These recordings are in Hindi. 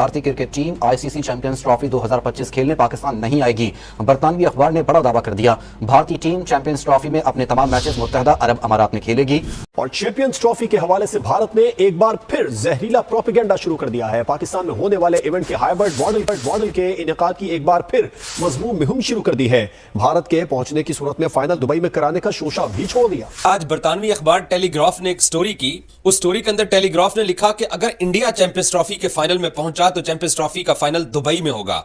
भारतीय cricket team ICC champions trophy 2025 खेलने पाकिस्तान नहीं आएगी। बरतानवी अखबार ने बड़ा दावा कर दिया। भारतीय टीम चैंपियंस ट्रॉफी में अपने तमाम मैचेस मुत्तहदा अरब अमारात में खेलेगी। और चैंपियंस ट्रॉफी के हवाले से भारत ने एक बार फिर जहरीला प्रोपेगेंडा शुरू कर दिया है। पाकिस्तान में होने वाले इवेंट के हाइब्रिड मॉडल के इनेकाद की एक बार फिर मजमूम मुहिम शुरू कर दी है। भारत के पहुंचने की सूरत में फाइनल दुबई में कराने का शोशा भी छोड़ दिया। आज बरतानवी अखबार टेलीग्राफ ने एक स्टोरी की। उस स्टोरी के अंदर टेलीग्राफ ने लिखा कि अगर इंडिया चैंपियंस ट्रॉफी के फाइनल में पहुंचा तो चैंपियंस ट्रॉफी का फाइनल दुबई में होगा।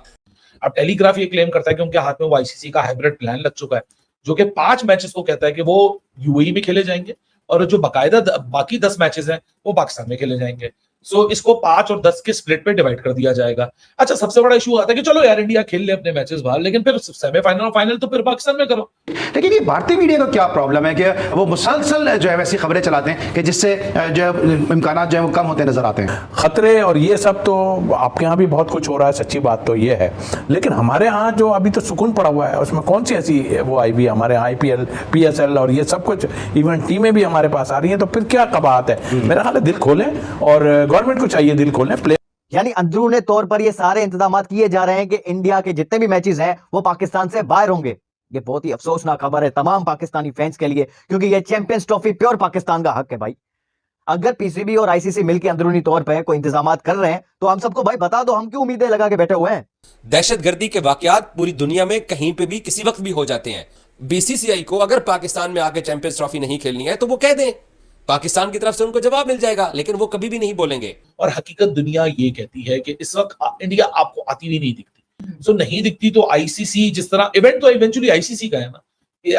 अब टेलीग्राफ ये क्लेम करता है कि उनके हाथ में वो आईसीसी का हाइब्रिड प्लान लग चुका है, जो कि 5 मैचेस को कहता है कि वो यूएई में खेले जाएंगे और जो बाकायदा बाकी 10 मैचेस हैं वो पाकिस्तान में खेले जाएंगे। सो इसको 5 और 10 के स्प्लिट पे डिवाइड कर दिया जाएगा। अच्छा, सबसे बड़ा इशू आता है कि चलो यार इंडिया खेल ले अपने मैचेस बाहर, लेकिन फिर सेमीफाइनल और फाइनल तो फिर पाकिस्तान में करो। लेकिन ये भारतीय मीडिया का क्या प्रॉब्लम है कि वो मुसलसल जो है वैसी खबरें चलाते हैं कि जिससे जो है इम्कानात जो है वो कम होते नजर आते हैं। खतरे और ये सब तो आपके यहाँ भी बहुत कुछ हो रहा है, सच्ची बात तो ये है। लेकिन हमारे यहाँ जो अभी तो सुकून पड़ा हुआ है उसमें कौन सी ऐसी वो आई भी हमारे यहाँ IPL PSL और ये सब कुछ इवेंट टीमें भी हमारे पास आ रही हैं, तो फिर क्या कबाहत है। मेरा ख्याल है दिल खोलें और गवर्नमेंट को चाहिए दिल खोलें। यानी अंदरूनी तौर पर ये सारे इंतजाम किए जा रहे हैं कि इंडिया के जितने भी मैचेस हैं वो पाकिस्तान से बाहर होंगे। ये बहुत ही अफसोसनाक खबर है तमाम पाकिस्तानी फैंस के लिए, क्योंकि ये चैंपियंस ट्रॉफी प्योर पाकिस्तान का हक है भाई। अगर पीसीबी और आईसीसी मिलकर अंदरूनी तौर पर कोई इंतजाम कर रहे हैं तो हम सबको भाई बता दो, हम क्यों उम्मीदें लगा के बैठे हुए हैं। दहशतगर्दी के वाकयात पूरी दुनिया में कहीं पे भी किसी वक्त भी हो जाते हैं। बीसीसीआई को अगर पाकिस्तान में आके चैंपियंस ट्रॉफी नहीं खेलनी है तो वो कह दें, पाकिस्तान की तरफ से उनको जवाब मिल जाएगा, लेकिन वो कभी भी नहीं बोलेंगे। और हकीकत दुनिया ये कहती है कि इस वक्त इंडिया आपको आती भी नहीं दिखती। सो नहीं दिखती तो आईसीसी, जिस तरह इवेंट तो इवेंचुअली आईसीसी का है ना,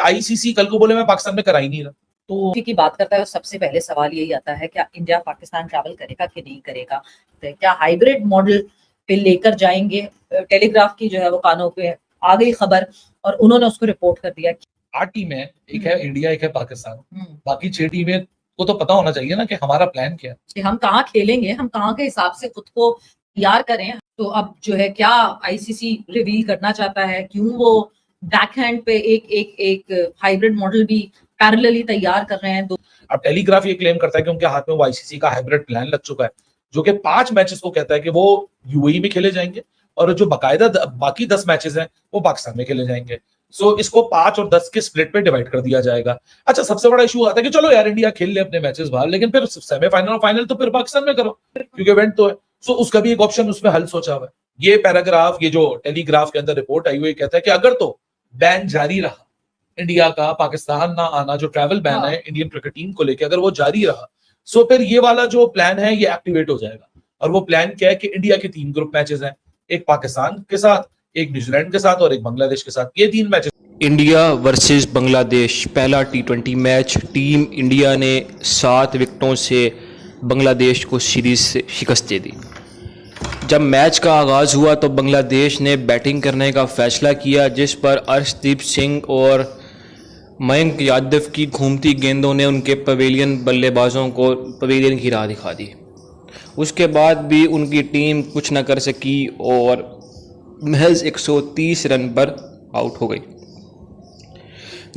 आईसीसी कल को बोले मैं पाकिस्तान में करा ही नहीं रहा तो की बात करता है। सबसे पहले सवाल यही आता है क्या इंडिया पाकिस्तान ट्रैवल करेगा कि नहीं करेगा, तो क्या हाइब्रिड मॉडल पे लेकर जाएंगे। टेलीग्राफ की जो है वो कानों पे आ गई खबर और उन्होंने उसको रिपोर्ट कर दिया। 8 टीमें, एक है इंडिया, एक है पाकिस्तान, बाकी 6 टीमें को तो पता होना चाहिए ना कि हमारा प्लान क्या है, कि हम कहाँ खेलेंगे, हम कहाँ के हिसाब से खुद को तैयार करें। तो अब जो है क्या आईसीसी रिवील करना चाहता है, क्यों वो बैकहैंड पे एक हाइब्रिड मॉडल भी पैरेलली तैयार कर रहे हैं। अब टेलीग्राफ ये क्लेम करता है कि उनके हाथ में वो आईसीसी का हाइब्रिड प्लान लग चुका है, जो कि 5 मैचेस को कहता है कि वो यूएई में खेले जाएंगे और जो बाकायदा बाकी 10 मैचेस हैं वो पाकिस्तान में खेले जाएंगे। सो इसको 5 और 10 के स्प्लिट पे डिवाइड कर दिया जाएगा। अच्छा, सबसे बड़ा इशू आता है कि चलो यार इंडिया खेल ले अपने मैचेस बाहर, लेकिन फिर सेमीफाइनल और फाइनल तो फिर पाकिस्तान में करो, क्योंकि इवेंट तो है। सो उसका भी एक ऑप्शन उसमें हल सोचा हुआ है। ये पैराग्राफ, ये जो टेलीग्राफ के अंदर रिपोर्ट आई हुई कहता है कि अगर तो बैन जारी रहा, इंडिया का पाकिस्तान ना आना, जो ट्रैवल बैन है इंडियन क्रिकेट टीम को लेकर, अगर वो जारी रहा, सो फिर ये वाला जो प्लान है ये एक्टिवेट हो जाएगा। और वो प्लान क्या है कि इंडिया के 3 ग्रुप मैचेस हैं, एक पाकिस्तान के साथ, एक न्यूजीलैंड के साथ और एक बांग्लादेश के साथ। ये 3 मैचेस। इंडिया वर्सेस बांग्लादेश पहला T20 मैच। टीम इंडिया ने 7 विकेटों से बांग्लादेश को सीरीज से शिकस्त दे दी। जब मैच का आगाज़ हुआ तो बांग्लादेश ने बैटिंग करने का फैसला किया, जिस पर अर्शदीप सिंह और मयंक यादव की घूमती गेंदों ने उनके पवेलियन बल्लेबाजों को पवेलियन की राह दिखा दी। उसके बाद भी उनकी टीम कुछ न कर सकी और महज 130 रन पर आउट हो गई।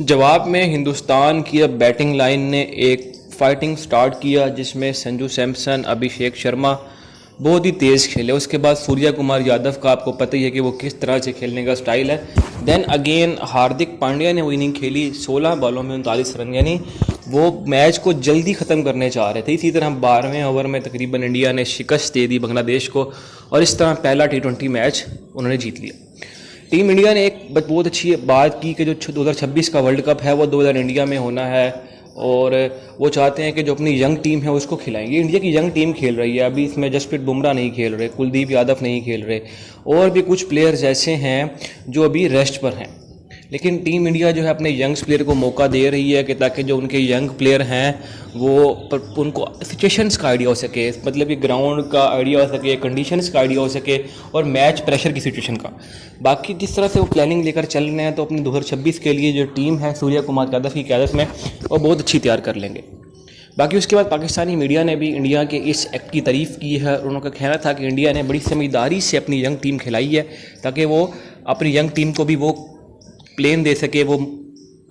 जवाब में हिंदुस्तान की बैटिंग लाइन ने एक फाइटिंग स्टार्ट किया, जिसमें संजू सैमसन, अभिषेक शर्मा बहुत ही तेज़ खेले। उसके बाद सूर्या कुमार यादव का आपको पता ही है कि वो किस तरह से खेलने का स्टाइल है। देन अगेन हार्दिक पांड्या ने वो इनिंग खेली 16 बॉलों में 39 रन, यानी वो मैच को जल्दी ख़त्म करने चाह रहे थे। इसी तरह 12वें ओवर में तकरीबन इंडिया ने शिकस्त दे दी बांग्लादेश को और इस तरह पहला T20 मैच उन्होंने जीत लिया। टीम इंडिया ने एक बहुत अच्छी बात की कि जो 2026 का वर्ल्ड कप है वो 2000 इंडिया में होना है और वो चाहते हैं कि जो अपनी यंग टीम है उसको खिलाएंगे। इंडिया की यंग टीम खेल रही है, अभी इसमें जसप्रीत बुमराह नहीं खेल रहे, कुलदीप यादव नहीं खेल रहे और भी कुछ प्लेयर्स ऐसे हैं जो अभी रेस्ट पर हैं। लेकिन टीम इंडिया जो है अपने यंग्स प्लेयर को मौका दे रही है कि ताकि जो उनके यंग प्लेयर हैं वो उनको सिचुएशंस का आइडिया हो सके, मतलब कि ग्राउंड का आइडिया हो सके, कंडीशंस का आइडिया हो सके और मैच प्रेशर की सिचुएशन का। बाकी जिस तरह से वो प्लानिंग लेकर चल रहे हैं तो अपने 2026 के लिए जो टीम है सूर्या कुमार यादव की क़यादत में वो बहुत अच्छी तैयार कर लेंगे। बाकी उसके बाद पाकिस्तानी मीडिया ने भी इंडिया के इस एक्ट की तारीफ़ की है और उनका कहना था कि इंडिया ने बड़ी समझदारी से अपनी यंग टीम खिलाई है ताकि वो अपनी यंग टीम को भी वो प्लेन दे सके, वो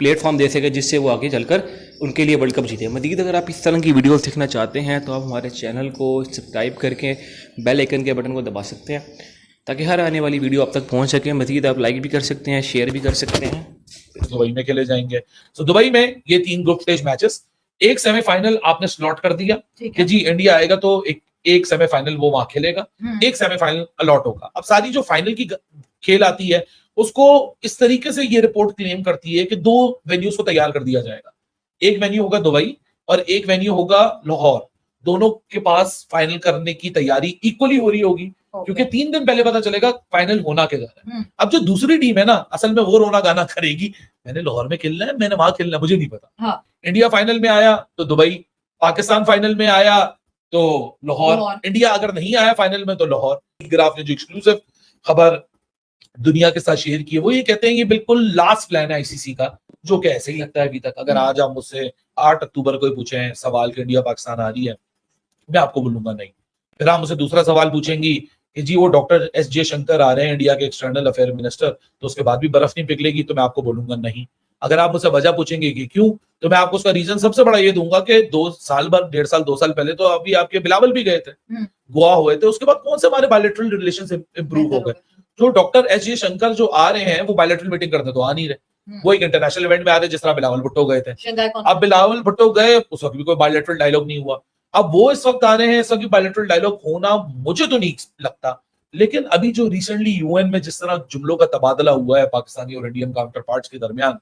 प्लेटफॉर्म दे सके जिससे वो आगे चलकर उनके लिए वर्ल्ड कप जीते। मज़ीद अगर आप इस तरह की वीडियोस देखना चाहते हैं तो आप हमारे चैनल को सब्सक्राइब करके बेल आइकन के बटन को दबा सकते हैं ताकि हर आने वाली वीडियो आप तक पहुंच सके। मज़ीद आप लाइक भी कर सकते हैं, शेयर भी कर सकते हैं। दुबई में खेले जाएंगे। तो दुबई में ये 3 ग्रुप स्टेज मैचेस, एक सेमीफाइनल आपने स्लॉट कर दिया कि जी इंडिया आएगा तो एक सेमीफाइनल वो वहां खेलेगा, एक सेमीफाइनल अलॉट होगा। अब सारी जो फाइनल की खेल आती है उसको इस तरीके से ये रिपोर्ट क्लेम करती है कि 2 वेन्यूज को तैयार कर दिया जाएगा। एक वेन्यू होगा दुबई और एक वेन्यू होगा लाहौर। दोनों के पास फाइनल करने की तैयारी इक्वली हो रही होगी क्योंकि 3 दिन पहले पता चलेगा फाइनल होना क्या जा रहा है। अब जो दूसरी टीम है ना, असल में वो रोना गाना करेगी, मैंने लाहौर में खेलना है, मैंने वहां खेलना है, मुझे नहीं पता। हाँ। इंडिया फाइनल में आया तो दुबई, पाकिस्तान फाइनल में आया तो लाहौर, इंडिया अगर नहीं आया फाइनल में तो लाहौर। ग्राफ ने जो एक्सक्लूसिव खबर दुनिया के साथ शेयर की है वो ये कहते हैं कि बिल्कुल लास्ट प्लान है आईसीसी का, जो कि ऐसे ही लगता है अभी तक। अगर आज आप मुझसे 8 अक्टूबर को पूछे सवाल कि इंडिया पाकिस्तान आ रही है, मैं आपको बोलूंगा नहीं। फिर आप मुझसे दूसरा सवाल पूछेंगी कि जी वो डॉक्टर एस जयशंकर आ रहे हैं इंडिया के एक्सटर्नल अफेयर मिनिस्टर, तो उसके बाद भी बर्फ नहीं पिघलेगी, तो मैं आपको बोलूंगा नहीं। अगर आप मुझसे वजह पूछेंगे कि क्यों, तो मैं आपको उसका रीजन सबसे बड़ा ये दूंगा कि 2 साल भर 1.5 साल 2 साल पहले तो अभी आपके बिलावल भी गए थे, गोवा हुए थे, उसके बाद कौन से हमारे बायलैटरल रिलेशन इंप्रूव हो गए। जो डॉक्टर एस जयशंकर जो आ रहे हैं वो बायलैटरल मीटिंग करते तो आ नहीं रहे, वो एक इंटरनेशनल इवेंट में आ रहे जिस तरह बिलावल भुट्टो गए थे। अब बिलावल भुट्टो गए, उस वक्त भी कोई बायलैटरल डायलॉग नहीं हुआ। अब वो इस वक्त आ रहे हैं, इस वक्त बायलैटरल डायलॉग होना मुझे तो नहीं लगता। लेकिन अभी जो रिसेंटली यूएन में जिस तरह जुमलों का तबादला हुआ है पाकिस्तानी और इंडियन काउंटर पार्ट्स के दरमियान,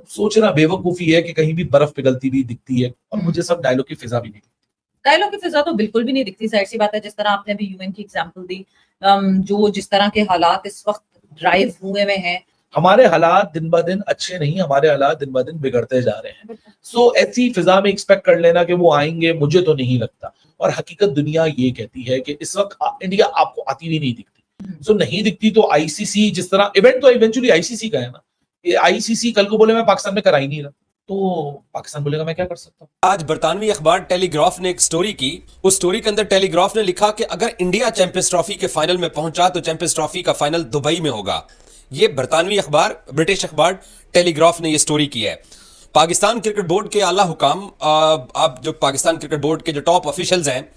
सोचना बेवकूफी है कि कहीं भी बर्फ पिघलती हुई दिखती है, और मुझे सब डायलॉग की फिजा भी नहीं दिखती। डायलॉग की फिजा तो बिल्कुल भी नहीं दिखती, जाहिर सी बात है। जिस तरह आपने अभी यूएन की एग्जांपल दी, जो जिस तरह के हालात इस वक्त ड्राइव हुए में हैं, हमारे हालात दिन ब दिन अच्छे नहीं, हमारे हालात दिन ब दिन बिगड़ते जा रहे हैं। सो ऐसी फिजा में एक्सपेक्ट कर लेना कि वो आएंगे, मुझे तो नहीं लगता। और हकीकत दुनिया ये कहती है कि इस वक्त इंडिया आपको आती हुई नहीं दिखती। सो नहीं दिखती तो आईसीसी जिस तरह इवेंट तो इवेंचुअली आईसीसी का है ना, ये आईसीसी कल को बोले मैं पाकिस्तान में करा ही नहीं रहा, तो पाकिस्तान बोलेगा मैं क्या कर सकता हूँ। आज बरतानवी अखबार टेलीग्राफ ने एक स्टोरी की। उस स्टोरी के अंदर टेलीग्राफ ने लिखा कि अगर इंडिया चैंपियंस ट्रॉफी के फाइनल में पहुंचा तो चैंपियंस ट्रॉफी का फाइनल दुबई में होगा। ये बरतानवी अखबार, ब्रिटिश अखबार टेलीग्राफ ने ये स्टोरी की है। पाकिस्तान क्रिकेट बोर्ड के आला हुकाम, आप जो पाकिस्तान क्रिकेट बोर्ड के जो टॉप ऑफिशियल्स हैं,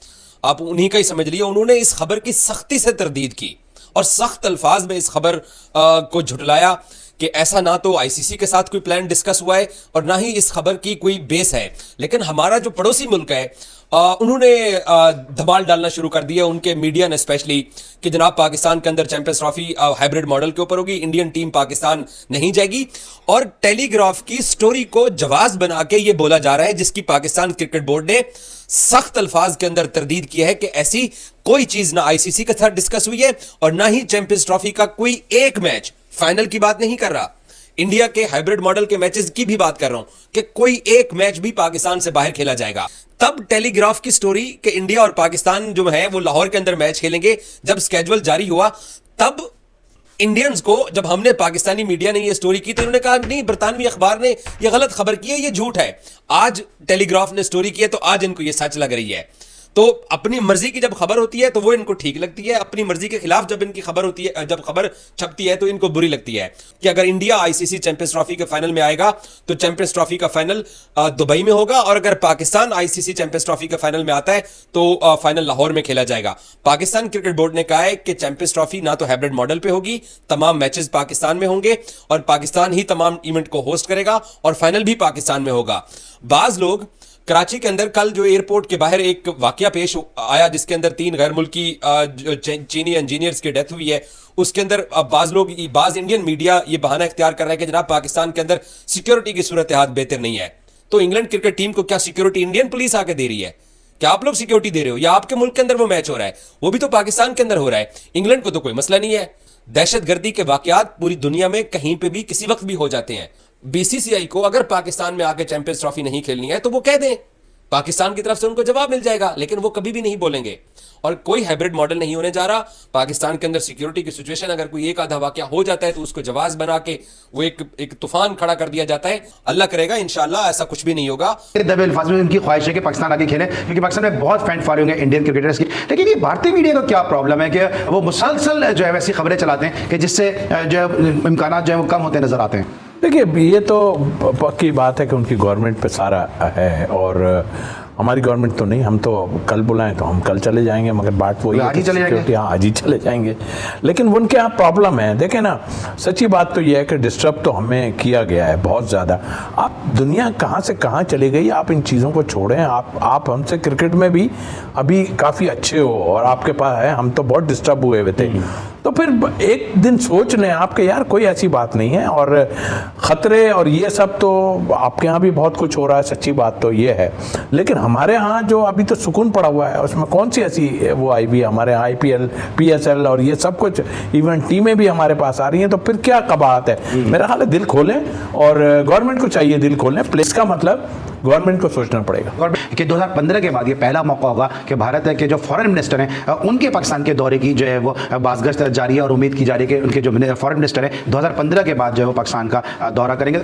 आप उन्हीं का ही समझ लिया, उन्होंने इस खबर की सख्ती से तरदीद की और सख्त अल्फाज में इस खबर को झुटलाया कि ऐसा ना तो आईसीसी के साथ कोई प्लान डिस्कस हुआ है और ना ही इस खबर की कोई बेस है। लेकिन हमारा जो पड़ोसी मुल्क है उन्होंने धमाल डालना शुरू कर दिया, उनके मीडिया ने स्पेशली, कि जनाब पाकिस्तान के अंदर चैंपियंस ट्रॉफी हाइब्रिड मॉडल के ऊपर होगी, इंडियन टीम पाकिस्तान नहीं जाएगी। और टेलीग्राफ की स्टोरी को जवाब बना के ये बोला जा रहा है, जिसकी पाकिस्तान क्रिकेट बोर्ड ने सख्त अल्फाज के अंदर तरदीद किया है कि ऐसी कोई चीज ना आईसीसी के साथ डिस्कस हुई है और ना ही चैंपियंस ट्रॉफी का कोई एक मैच, फाइनल की बात नहीं कर रहा, इंडिया के हाइब्रिड मॉडल के मैचेस की भी बात कर रहा हूं, कि कोई एक मैच भी पाकिस्तान से बाहर खेला जाएगा। तब टेलीग्राफ की स्टोरी कि इंडिया और पाकिस्तान जो है वो लाहौर के अंदर मैच खेलेंगे, जब स्केड्यूल जारी हुआ तब इंडियंस को, जब हमने पाकिस्तानी मीडिया ने ये स्टोरी की तो उन्होंने कहा नहीं, बरतानवी अखबार ने ये गलत खबर की है, ये झूठ है। आज टेलीग्राफ ने स्टोरी की है तो आज इनको ये सच लग रही है। तो अपनी मर्जी की जब खबर होती है तो वो इनको ठीक लगती है, अपनी मर्जी के खिलाफ जब इनकी खबर होती है, जब खबर छपती है तो इनको बुरी लगती है। कि अगर इंडिया आईसीसी चैंपियंस ट्रॉफी के फाइनल में आएगा तो चैंपियंस ट्रॉफी का फाइनल दुबई में होगा, और अगर पाकिस्तान आईसीसी चैंपियंस ट्रॉफी के फाइनल में आता है तो फाइनल लाहौर में खेला जाएगा। पाकिस्तान क्रिकेट बोर्ड ने कहा है कि चैंपियंस ट्रॉफी ना तो हाइब्रिड मॉडल पे होगी, तमाम मैचेस पाकिस्तान में होंगे और पाकिस्तान ही तमाम इवेंट को होस्ट करेगा और फाइनल भी पाकिस्तान में होगा। बाज लोग कराची के अंदर कल जो एयरपोर्ट के बाहर एक वाकया पेश आया जिसके अंदर 3 गैर मुल्की चीनी इंजीनियर्स की डेथ हुई है, उसके अंदर बाज इंडियन मीडिया ये बहाना इख्तियार कर रहा है कि जनाब पाकिस्तान के अंदर सिक्योरिटी की सूरत हाल बेहतर नहीं है। तो इंग्लैंड क्रिकेट टीम को क्या सिक्योरिटी इंडियन पुलिस आके दे रही है? क्या आप लोग सिक्योरिटी दे रहे हो, या आपके मुल्क के अंदर वो मैच हो रहा है, वो भी तो पाकिस्तान के अंदर हो रहा है। इंग्लैंड को तो कोई मसला नहीं है। दहशतगर्दी के वाकयात पूरी दुनिया में कहीं पे भी किसी वक्त भी हो जाते हैं। बीसीसीआई को अगर पाकिस्तान में आके चैंपियंस ट्रॉफी नहीं खेलनी है तो वो कह दें, पाकिस्तान की तरफ से उनको जवाब मिल जाएगा, लेकिन वो कभी भी नहीं बोलेंगे। और कोई हाइब्रिड मॉडल नहीं होने जा रहा। पाकिस्तान के अंदर सिक्योरिटी की सिचुएशन, अगर कोई एक आधा वाकया हो जाता है तो उसको जवाब बना के वो एक तूफान खड़ा कर दिया जाता है। अल्लाह करेगा इंशाल्लाह ऐसा कुछ भी नहीं होगा। दबे अल्फाज में उनकी ख्वाहिश है कि पाकिस्तान आगे खेले, क्योंकि पाकिस्तान में बहुत फैन फॉलोइंग है इंडियन क्रिकेटर्स की। लेकिन ये भारतीय मीडिया का क्या प्रॉब्लम है कि वो मुसलसल जो है वैसी खबरें चलाते हैं कि जिससे जो इम्कानात जो है वो कम होते नजर आते हैं। देखिए, ये तो पक्की बात है कि उनकी गवर्नमेंट पे सारा है, और हमारी गवर्नमेंट तो नहीं। हम तो कल बुलाएं तो हम कल चले जाएंगे, मगर बात वही आज ही चले जाएंगे। हाँ, आज ही चले जाएंगे। लेकिन उनके यहाँ प्रॉब्लम है। देखें ना, सच्ची बात तो ये है कि डिस्टर्ब तो हमें किया गया है बहुत ज़्यादा। आप दुनिया कहाँ से कहाँ चली गई, आप इन चीज़ों को छोड़ें। आप हमसे क्रिकेट में भी अभी काफ़ी अच्छे हो और आपके पास है, हम तो बहुत डिस्टर्ब हुए हुए थे। तो फिर एक दिन सोच लें आपके, यार कोई ऐसी बात नहीं है, और ख़तरे और ये सब तो आपके यहाँ भी बहुत कुछ हो रहा है, सच्ची बात तो ये है। लेकिन हमारे यहाँ जो अभी तो सुकून पड़ा हुआ है, उसमें कौन सी ऐसी वो आई भी, हमारे यहाँ IPL PSL और ये सब कुछ इवेंट टीमें भी हमारे पास आ रही हैं, तो फिर क्या कबाहत है। मेरा ख्याल है दिल खोलें, और गवर्नमेंट को चाहिए दिल खोलें। प्लेस का मतलब गवर्नमेंट को सोचना पड़ेगा कि 2015 के बाद ये पहला मौका होगा कि भारत के जो फॉरेन मिनिस्टर हैं उनके पाकिस्तान के दौरे की जो है वो बाज़गश्त जारी है, और उम्मीद की जा रही है कि उनके जो फॉरेन मिनिस्टर हैं 2015 के बाद जो है वो पाकिस्तान का दौरा करेंगे।